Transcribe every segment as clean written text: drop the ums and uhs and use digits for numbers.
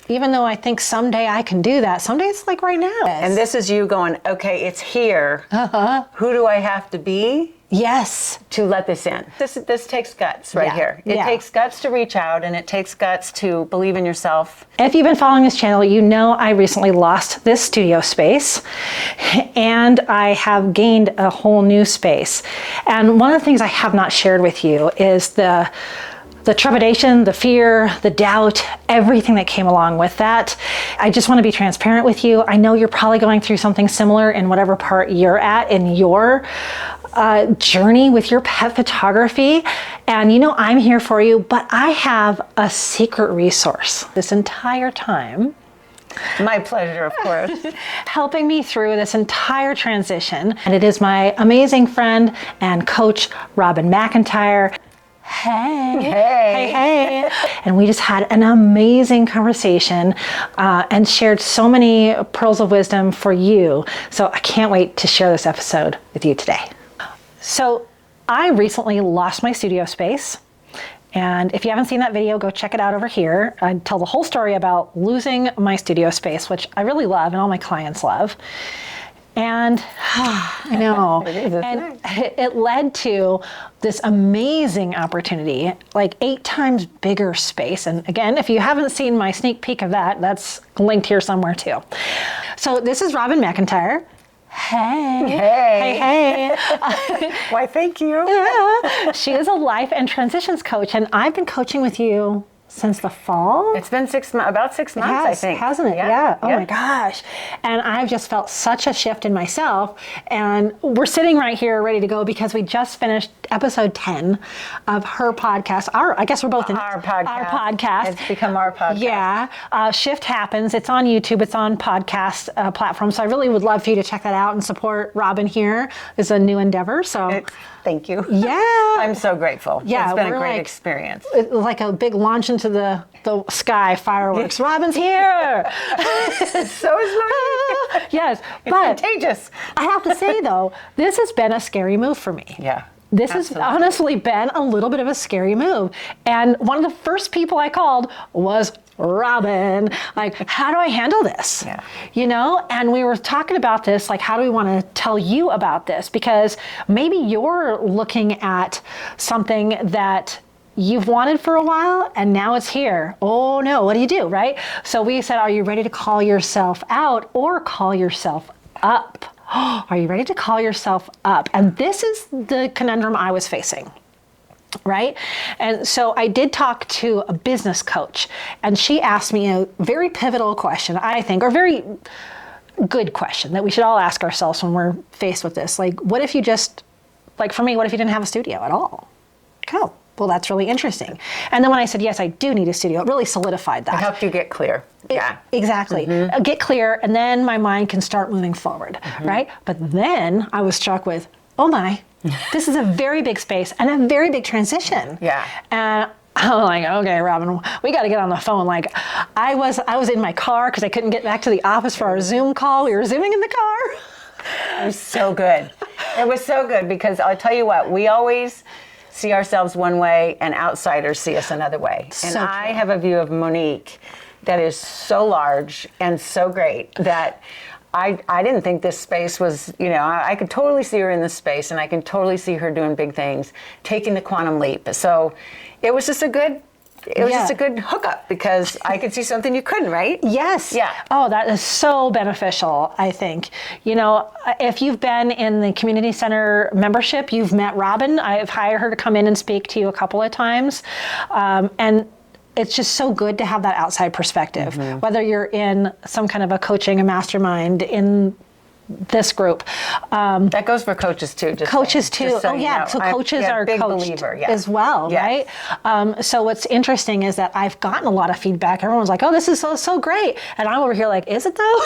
Even though I think someday I can do that, someday it's like right now. And this is you going, okay, it's here. Who do I have to be? Yes. To let this in. This takes guts right here. It takes guts to reach out, and it takes guts to believe in yourself. If you've been following this channel, you know I recently lost this studio space and I have gained a whole new space. And one of the things I have not shared with you is the trepidation, the fear, the doubt, everything that came along with that. I just want to be transparent with you. I know you're probably going through something similar in whatever part you're at in your journey with your pet photography. And you know, I'm here for you, but I have a secret resource this entire time. My pleasure, of course. Helping me through this entire transition. And it is my amazing friend and coach, Robin McIntire. Hey. And we just had an amazing conversation and shared so many pearls of wisdom for you. So I can't wait to share this episode with you today. So I recently lost my studio space. And if you haven't seen that video, go check it out over here. I tell the whole story about losing my studio space, which I really love and all my clients love. And I know, and it led to this amazing opportunity, like 8 times bigger space. And again, if you haven't seen my sneak peek of that, that's linked here somewhere too. So this is Robin McIntire. Hey. Why, thank you. Yeah. She is a life and transitions coach, and I've been coaching with you since the fall. It's been about 6 months, I think. Hasn't it? Yeah. Oh my gosh. And I've just felt such a shift in myself. And we're sitting right here ready to go because we just finished episode 10 of her podcast. I guess we're both in our podcast. It's become our podcast. Yeah. Shift Happens. It's on YouTube. It's on podcast platforms. So I really would love for you to check that out and support Robin here. It's a new endeavor. So thank you. Yeah. I'm so grateful. Yeah. It's been a great experience. It was like a big launch into the sky, fireworks. Robin's here. So is mine. Yes. It's contagious. I have to say though, this has been a scary move for me. Yeah. This has honestly been a little bit of a scary move. And one of the first people I called was Robin. Like, how do I handle this? Yeah. You know, and we were talking about this, like, how do we want to tell you about this? Because maybe you're looking at something that you've wanted for a while and now it's here. Oh no, what do you do, right? So we said, are you ready to call yourself out or call yourself up? Are you ready to call yourself up? And this is the conundrum I was facing, right? And so I did talk to a business coach and she asked me a very pivotal question, I think, or very good question that we should all ask ourselves when we're faced with this. Like, what if you just, like for me, what if you didn't have a studio at all? Oh, well, that's really interesting. And then when I said, yes, I do need a studio, it really solidified that. It helped you get clear. Exactly. Get clear, and then my mind can start moving forward, right? But then I was struck with, oh my, this is a very big space and a very big transition. Yeah. And I'm like, okay, Robin, we got to get on the phone. Like, I was in my car because I couldn't get back to the office for our Zoom call. We were Zooming in the car. It was so good. It was so good because I'll tell you what, we always see ourselves one way and outsiders see us another way. And I have a view of Monique that is so large and so great that I didn't think this space was, you know, I could totally see her in this space and I can totally see her doing big things, taking the quantum leap. So it was just a good hookup because I could see something you couldn't, right? Yes. Yeah. Oh, that is so beneficial, I think. You know, if you've been in the community center membership, you've met Robin. I've hired her to come in and speak to you a couple of times. And it's just so good to have that outside perspective, whether you're in some kind of a coaching, a mastermind, in this group. That goes for coaches too. Coaches too. So So coaches are big coached believer, as well, right? So what's interesting is that I've gotten a lot of feedback. Everyone's like, oh, this is so great. And I'm over here like, is it though?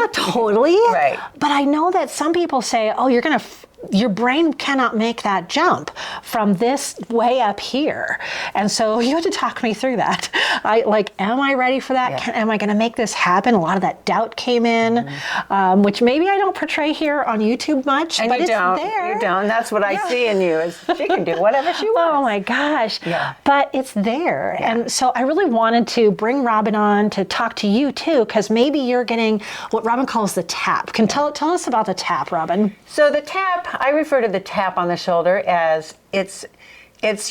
not totally. Right. But I know that some people say, oh, you're going to your brain cannot make that jump from this way up here. And so you had to talk me through that. Am I ready for that? Yeah. Am I going to make this happen? A lot of that doubt came in, which maybe I don't portray here on YouTube much, And but you it's don't. there. You don't. That's what I see in you is she can do whatever she wants. Oh my gosh. Yeah. But it's there. Yeah. And so I really wanted to bring Robin on to talk to you too, because maybe you're getting what Robin calls the tap. Tell us about the tap, Robin. So the tap, I refer to the tap on the shoulder as it's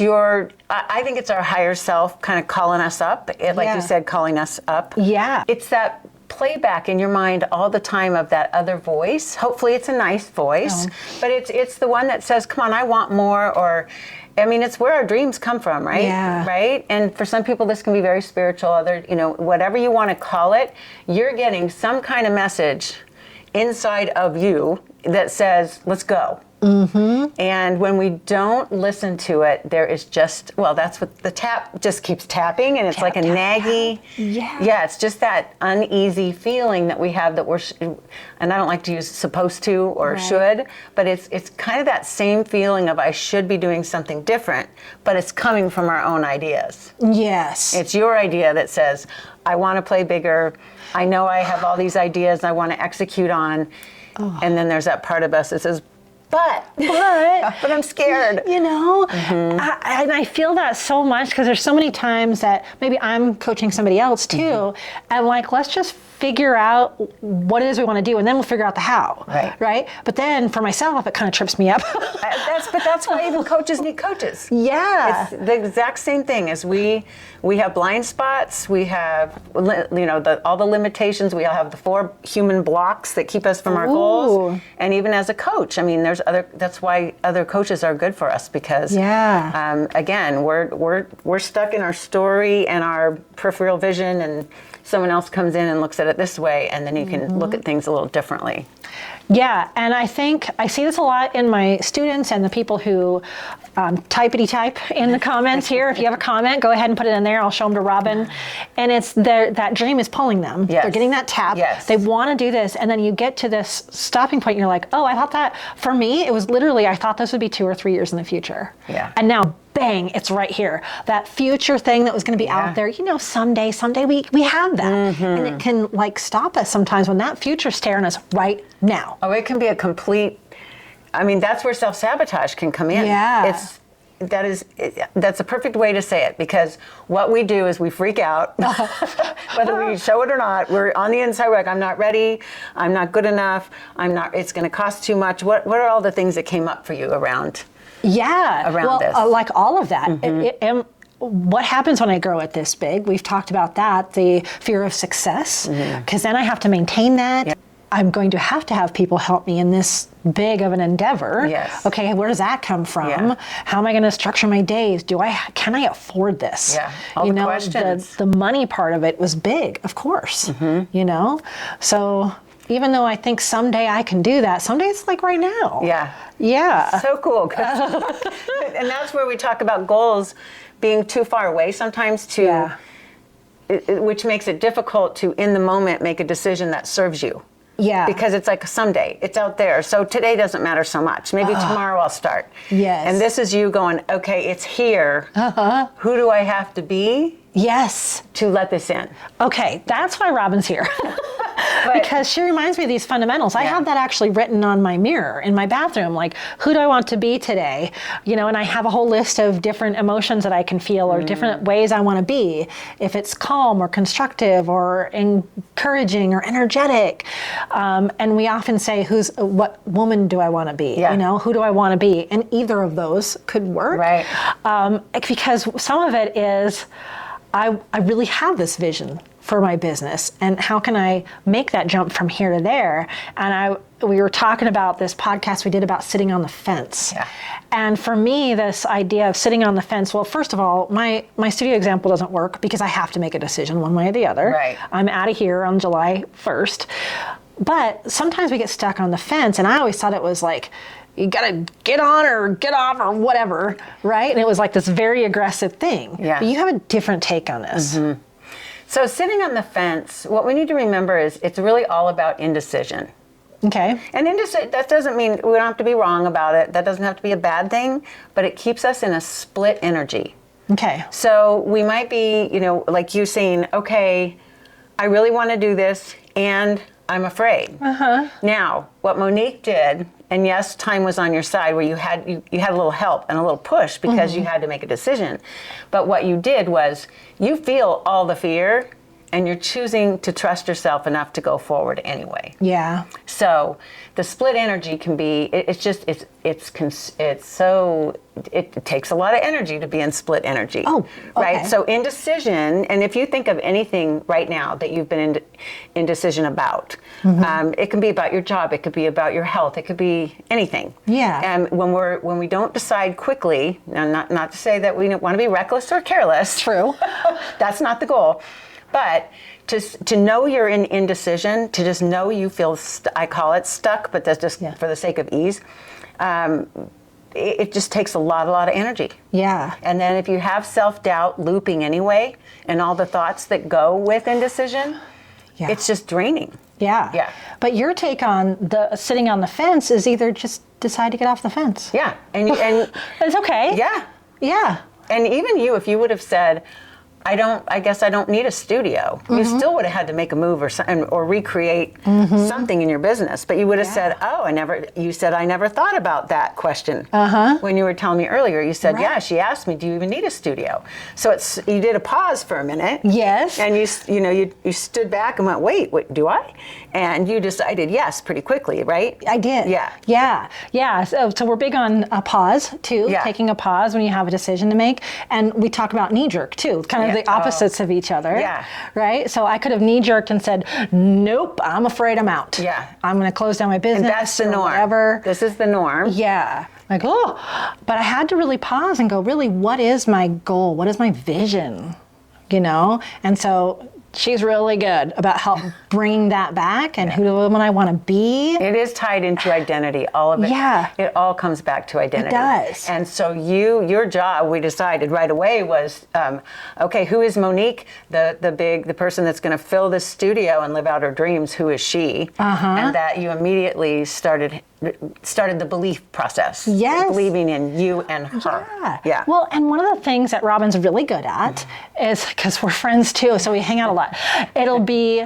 your, I think it's our higher self kind of calling us up. Like you said, calling us up. Yeah. It's that playback in your mind all the time of that other voice. Hopefully it's a nice voice, but it's the one that says, come on, I want more, or, I mean, it's where our dreams come from, right? Yeah. Right? And for some people, this can be very spiritual, whatever you want to call it, you're getting some kind of message inside of you that says, let's go. Mm-hmm. And when we don't listen to it, there is that's what the tap just keeps tapping, and it's like a naggy. Yeah, it's just that uneasy feeling that we have that and I don't like to use supposed to or should, but it's kind of that same feeling of I should be doing something different, but it's coming from our own ideas. Yes. It's your idea that says, I want to play bigger. I know I have all these ideas I want to execute on. And then there's that part of us that says, but I'm scared. And I feel that so much because there's so many times that maybe I'm coaching somebody else too, and let's just figure out what it is we want to do, and then we'll figure out the how. Right. But then for myself, it kind of trips me up. That's why even coaches need coaches. Yeah. It's the exact same thing as we have blind spots. We have all the limitations. We all have the 4 human blocks that keep us from our goals. And even as a coach, I mean, that's why other coaches are good for us, because again, we're stuck in our story and our peripheral vision, and someone else comes in and looks at it this way, and then you can look at things a little differently. Yeah, and I think I see this a lot in my students and the people who type in the comments here. If you have a comment, go ahead and put it in there. I'll show them to Robin. And it's that dream is pulling them. Yes. They're getting that tap. Yes. They want to do this. And then you get to this stopping point and you're like, oh, I thought that, for me, it was literally, I thought this would be 2 or 3 years in the future. Yeah. And now, bang, it's right here. That future thing that was going to be out there, someday we have that. And it can stop us sometimes when that future's staring us right now. Oh, it can be a complete, that's where self-sabotage can come in. Yeah. That's a perfect way to say it, because what we do is we freak out, whether we show it or not. We're on the inside, we're like, I'm not ready, I'm not good enough, it's going to cost too much. What are all the things that came up for you around this? Like all of that. What happens when I grow it this big? We've talked about that, the fear of success, because then I have to maintain that. Yeah. I'm going to have people help me in this big of an endeavor. Yes. Okay, where does that come from? Yeah. How am I going to structure my days? Can I afford this? Yeah. All the questions. The money part of it was big, of course. So even though I think someday I can do that, someday it's like right now. Yeah. So cool. And that's where we talk about goals being too far away sometimes which makes it difficult to, in the moment, make a decision that serves you. Yeah. Because it's like someday, it's out there. So today doesn't matter so much. Maybe tomorrow I'll start. Yes. And this is you going, okay, it's here. Who do I have to be? Yes. To let this in. Okay, that's why Robin's here. Because she reminds me of these fundamentals. I have that actually written on my mirror in my bathroom, like, who do I want to be today? And I have a whole list of different emotions that I can feel or different ways I want to be. If it's calm or constructive or encouraging or energetic. And we often say, what woman do I want to be? Who do I want to be? And either of those could work. Right. Because some of it is, I really have this vision for my business, and how can I make that jump from here to there? And we were talking about this podcast we did about sitting on the fence. Yeah. And for me, this idea of sitting on the fence, well, first of all, my studio example doesn't work because I have to make a decision one way or the other. Right. I'm out of here on July 1st. But sometimes we get stuck on the fence, and I always thought it was like, you gotta get on or get off or whatever, right? And it was like this very aggressive thing. Yeah. But you have a different take on this. So sitting on the fence, what we need to remember is it's really all about indecision. Okay. And that doesn't mean we don't have to be wrong about it. That doesn't have to be a bad thing, but it keeps us in a split energy. Okay. So we might be, like you saying, okay, I really want to do this and I'm afraid. Now, what Monique did, and yes, time was on your side where you had a little help and a little push because you had to make a decision. But what you did was you feel all the fear and you're choosing to trust yourself enough to go forward anyway. Yeah. So the split energy can be, it takes a lot of energy to be in split energy. Oh, okay. Right? So indecision, and if you think of anything right now that you've been indecision about, it can be about your job, it could be about your health, it could be anything. Yeah. And when we don't decide quickly, now not to say that we don't want to be reckless or careless. True. That's not the goal. But to know you're in indecision, to just know you feel, I call it stuck, but that's just for the sake of ease, it just takes a lot of energy. Yeah. And then if you have self-doubt looping anyway, and all the thoughts that go with indecision, it's just draining. Yeah. Yeah. But your take on the sitting on the fence is either just decide to get off the fence. Yeah. And it's okay. Yeah. Yeah. And even you, if you would have said, I guess I don't need a studio. You still would have had to make a move or recreate something in your business. But you would have said, I never thought about that question. When you were telling me earlier, you said, yeah, she asked me, do you even need a studio? So you did a pause for a minute. Yes. And you stood back and went, wait, do I? And you decided yes pretty quickly, right? I did. Yeah. Yeah. Yeah. So we're big on a pause too, taking a pause when you have a decision to make. And we talk about knee jerk too, kind of the opposites of each other. Yeah. Right? So I could have knee jerked and said, nope, I'm afraid I'm out. Yeah. I'm going to close down my business. And that's the norm. Whatever. This is the norm. Yeah. Like, but I had to really pause and go, really, what is my goal? What is my vision? And so she's really good about bringing that back and who the woman I want to be. It is tied into identity, all of it. Yeah. It all comes back to identity. It does. And so your job, we decided right away was, okay, who is Monique, the person that's going to fill this studio and live out her dreams? Who is she? And that you immediately started the belief process. Yes. Believing in you and her. Yeah. Well, and one of the things that Robin's really good at is, because we're friends too, so we hang out a lot, it'll be,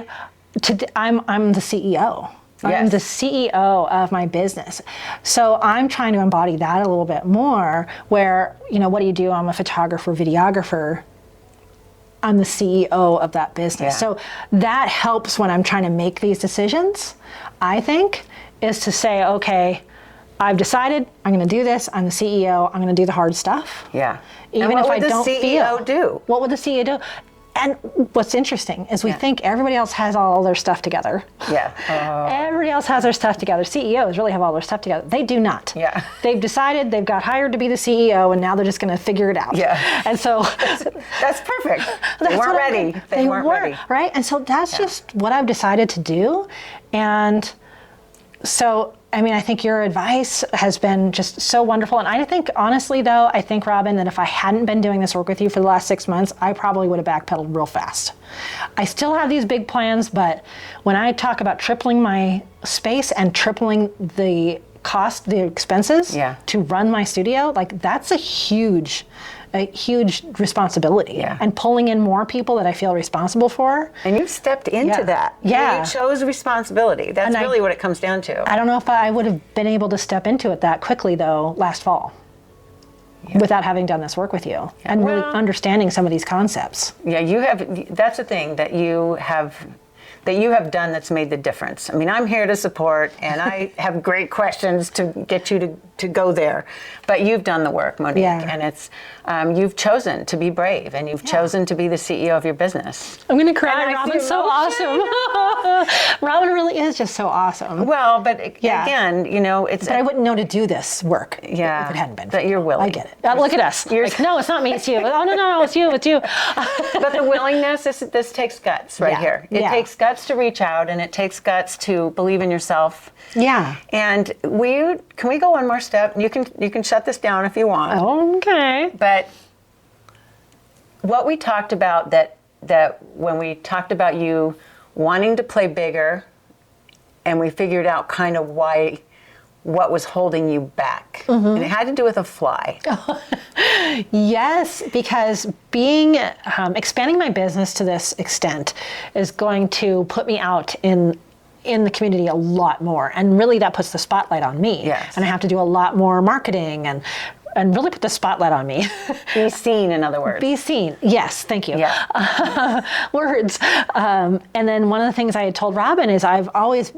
I'm the CEO. I'm the CEO of my business. So I'm trying to embody that a little bit more where, what do you do? I'm a photographer, videographer. I'm the CEO of that business. So that helps when I'm trying to make these decisions, I think, is to say, okay, I've decided I'm going to do this. I'm the CEO. I'm going to do the hard stuff. Yeah. Even if I don't feel. What would the CEO do? What would the CEO do? And what's interesting is we think everybody else has all their stuff together. Yeah. Everybody else has their stuff together. CEOs really have all their stuff together. They do not. Yeah. They've decided, they've got hired to be the CEO, and now they're just going to figure it out. Yeah. And so that's perfect. They weren't ready. They weren't ready. Right? And so that's just what I've decided to do. And so, I think your advice has been just so wonderful. And I think, honestly, though, Robin, that if I hadn't been doing this work with you for the last 6 months, I probably would have backpedaled real fast. I still have these big plans, but when I talk about tripling my space and tripling the cost, the expenses to run my studio, that's a huge responsibility. And pulling in more people that I feel responsible for. And you've stepped into that. Yeah. You chose responsibility. That's really what it comes down to. I don't know if I would have been able to step into it that quickly, though, last fall. Without having done this work with you and really understanding some of these concepts. Yeah, that's the thing that you have done that's made the difference. I'm here to support, and I have great questions to get you to go there. But you've done the work, Monique, and it's you've chosen to be brave, and you've chosen to be the CEO of your business. I'm going to cry. Robin's so awesome. Robin really is just so awesome. Well, but again, it's. But I wouldn't know to do this work if it hadn't been. But you're willing. I get it. Look at us. No, it's not me. It's you. Oh no, it's you. It's you. But the willingness, this takes guts right here. It takes guts to reach out, and it takes guts to believe in yourself. Yeah. And can we go one more step? You can shut this down if you want. Okay. But what we talked about that when we talked about you wanting to play bigger and we figured out kind of what was holding you back. And it had to do with a fly. Yes, because being expanding my business to this extent is going to put me out in the community a lot more, and really that puts the spotlight on me. Yes. And I have to do a lot more marketing and really put the spotlight on me. Be seen, in other words. Be seen. Yes, thank you. Yeah. Words. And then one of the things I had told Robin is I've always,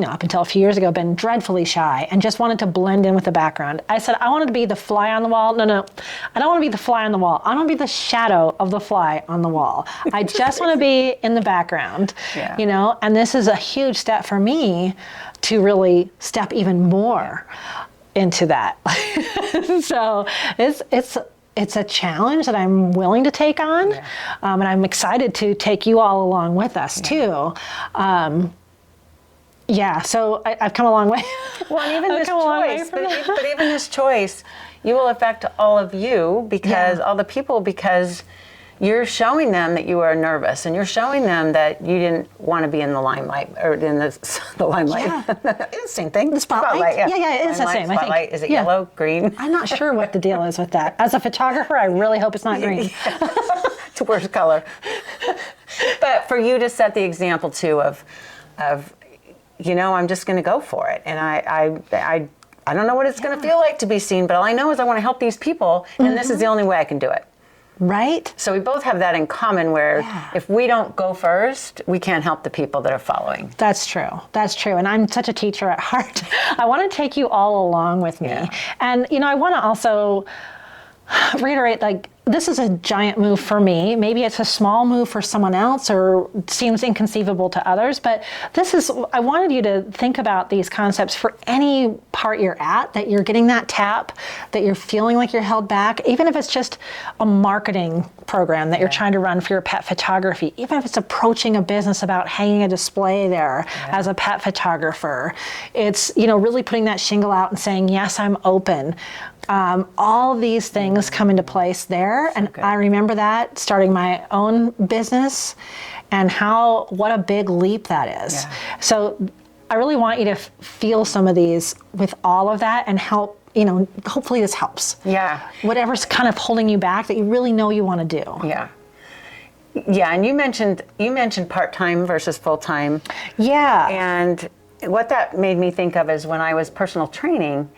up until a few years ago, been dreadfully shy and just wanted to blend in with the background. I said, I wanted to be the fly on the wall. No, I don't want to be the fly on the wall. I want to be the shadow of the fly on the wall. I just want to be in the background, and this is a huge step for me to really step even more into that. So it's a challenge that I'm willing to take on, and I'm excited to take you all along with us too. So I've come a long way. Well, and even this choice, but even this choice, you will affect all of you because all the people, because you're showing them that you are nervous, and you're showing them that you didn't want to be in the limelight, or in the limelight. Yeah. It's the same thing. The spotlight. Yeah, it is the same. Spotlight. I think. Is it yellow, green? I'm not sure what the deal is with that. As a photographer, I really hope it's not green. It's the worst color. But for you to set the example too of I'm just going to go for it, and I don't know what it's going to feel like to be seen, but all I know is I want to help these people, and this is the only way I can do it. Right? So we both have that in common, where if we don't go first, we can't help the people that are following. That's true. That's true. And I'm such a teacher at heart. I want to take you all along with me. Yeah. And, I want to also reiterate, this is a giant move for me. Maybe it's a small move for someone else, or seems inconceivable to others, but I wanted you to think about these concepts for any part you're at, that you're getting that tap, that you're feeling like you're held back, even if it's just a marketing program that you're trying to run for your pet photography, even if it's approaching a business about hanging a display there as a pet photographer. It's, really putting that shingle out and saying, yes, I'm open. All these things come into place there. And I remember that starting my own business, and what a big leap that is. Yeah. So I really want you to feel some of these with all of that, and help, hopefully this helps. Yeah. Whatever's kind of holding you back that you really know you want to do. Yeah. Yeah, and you mentioned part-time versus full-time. Yeah. And what that made me think of is when I was personal training,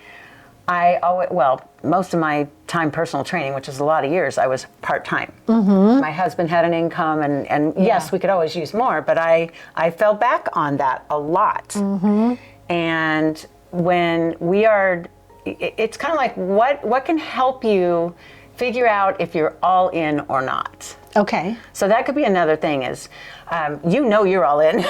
most of my time personal training, which is a lot of years, I was part-time. My husband had an income, and yes, we could always use more, but I fell back on that a lot. And when it's kind of like, what can help you figure out if you're all in or not? Okay. So that could be another thing is, you're all in,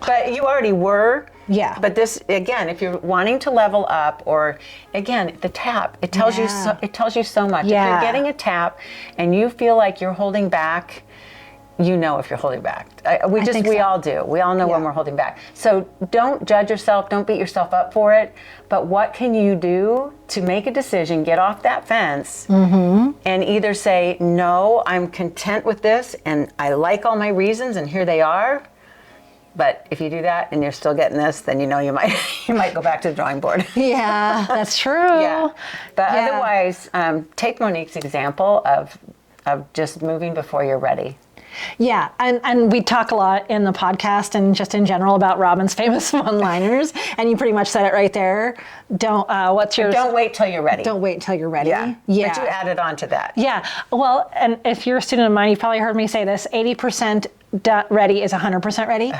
but you already were. Yeah. But this, again, if you're wanting to level up, or again, the tap, it tells you so much. Yeah. If you're getting a tap and you feel like you're holding back, if you're holding back. We all do. We all know when we're holding back. So don't judge yourself, don't beat yourself up for it, but what can you do to make a decision, get off that fence, and either say, no, I'm content with this, and I like all my reasons, and here they are. But if you do that and you're still getting this, then you might go back to the drawing board. Yeah, that's true. Yeah. But otherwise, take Monique's example of just moving before you're ready. Yeah, and we talk a lot in the podcast and just in general about Robin's famous one-liners, and you pretty much said it right there. Don't wait till you're ready. Don't wait till you're ready. Yeah. But you added on to that. Yeah. Well, and if you're a student of mine, you've probably heard me say this: 80% ready is 100% ready.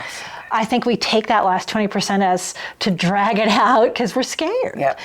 I think we take that last 20% as to drag it out because we're scared. Yep.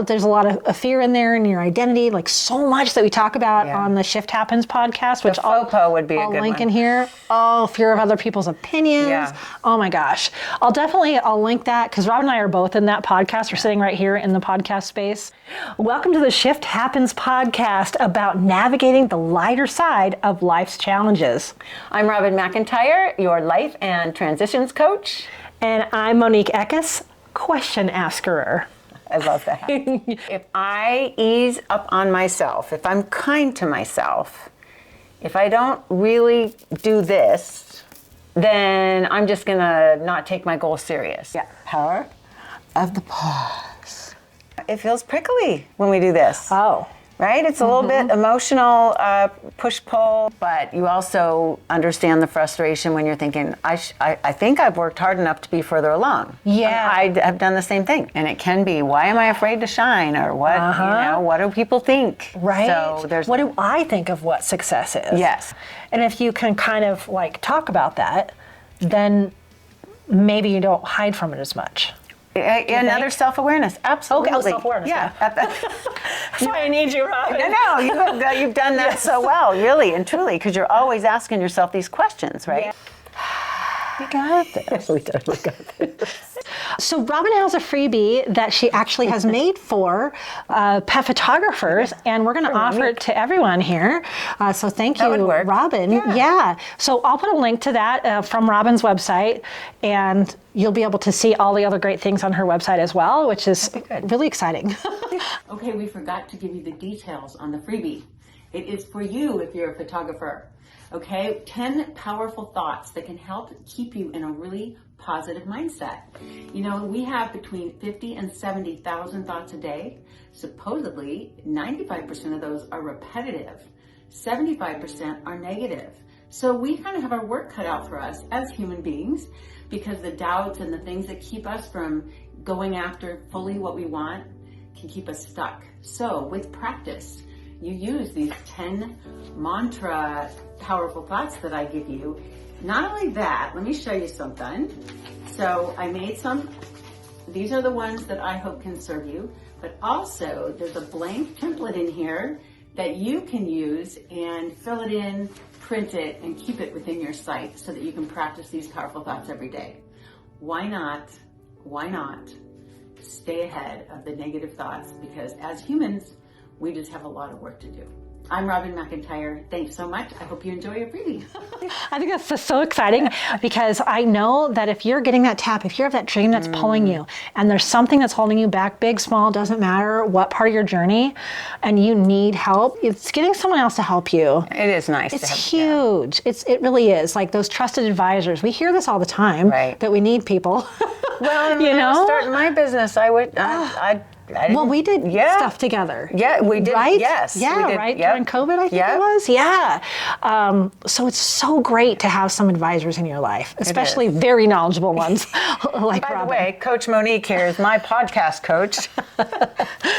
There's a lot of fear in there, in your identity, like so much that we talk about on the Shift Happens podcast, which FOPO would be a good link one. in here. Oh, fear of other people's opinions. Yeah. Oh my gosh. I'll link that because Rob and I are both in that podcast. We're sitting right here in the podcast space. Welcome to the Shift Happens podcast about navigating the lighter side of life's challenges. I'm Robin McIntire, your life and transitions coach. And I'm Monique Eckes, question asker. I love that. If I ease up on myself, if I'm kind to myself, if I don't really do this, then I'm just gonna not take my goal serious. Yeah. Power of the pause. It feels prickly when we do this. Oh. Right? It's a little bit emotional, push-pull, but you also understand the frustration when you're thinking, I think I've worked hard enough to be further along. Yeah. I have done the same thing. And it can be, why am I afraid to shine? Or what, what do people think? Right. So what do I think of what success is? Yes. And if you can kind of like talk about that, then maybe you don't hide from it as much. Another self-awareness, absolutely. Okay, self-awareness. Yeah. That's why I need you, Robin. No, you've done that so well, really and truly, because you're always asking yourself these questions, right? Yeah. We got this. We totally got this. So Robin has a freebie that she actually has made for pet photographers, and we're going to offer it to everyone here. So thank you, Robin. Yeah. So I'll put a link to that from Robin's website, and you'll be able to see all the other great things on her website as well, which is really exciting. Okay, we forgot to give you the details on the freebie. It is for you if you're a photographer. Okay, 10 powerful thoughts that can help keep you in a really positive mindset. You know, we have between 50 and 70,000 thoughts a day. Supposedly, 95% of those are repetitive. 75% are negative. So we kind of have our work cut out for us as human beings, because the doubts and the things that keep us from going after fully what we want can keep us stuck. So with practice, you use these 10 mantra powerful thoughts that I give you. Not only that, let me show you something. So I made some. These are the ones that I hope can serve you, but also there's a blank template in here that you can use and fill it in, print it, and keep it within your site so that you can practice these powerful thoughts every day. Why not stay ahead of the negative thoughts? Because as humans, we just have a lot of work to do. I'm Robin McIntire. Thanks so much. I hope you enjoy your freebie. I think that's just so exciting, because I know that if you're getting that tap, if you have that dream that's pulling you, and there's something that's holding you back, big, small, doesn't matter what part of your journey, and you need help, it's getting someone else to help you. It is nice. It's huge. It really is. Like those trusted advisors. We hear this all the time, that we need people. Well, you know, starting my business, well, we did stuff together. Yeah, we did. Right? Yes. Yeah, we did. right? During COVID, I think it was. Yeah. So it's so great to have some advisors in your life, especially very knowledgeable ones like By Robin. the way, Coach Monique here is my podcast coach.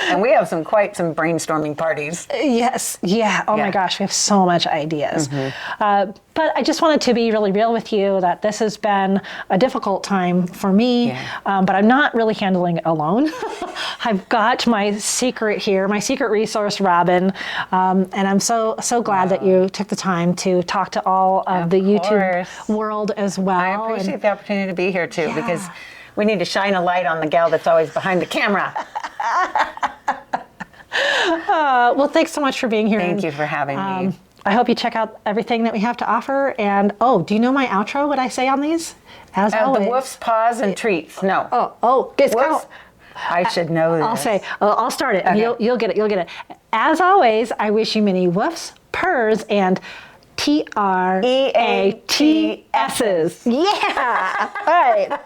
And we have quite some brainstorming parties. Yes. Yeah. Oh my gosh, we have so much ideas. But I just wanted to be really real with you that this has been a difficult time for me, but I'm not really handling it alone. I've got my secret here, my secret resource, Robin, and I'm so glad that you took the time to talk to all of the YouTube world as well. I appreciate the opportunity to be here too, because we need to shine a light on the gal that's always behind the camera. Well, thanks so much for being here. Thank you for having me. I hope you check out everything that we have to offer. And do you know my outro? What I say on these? As always. The woofs, paws, and treats. No. It's I should know this. I'll say. I'll start it, and you'll get it. You'll get it. As always, I wish you many woofs, purrs, and TREATSs. Yeah. All right.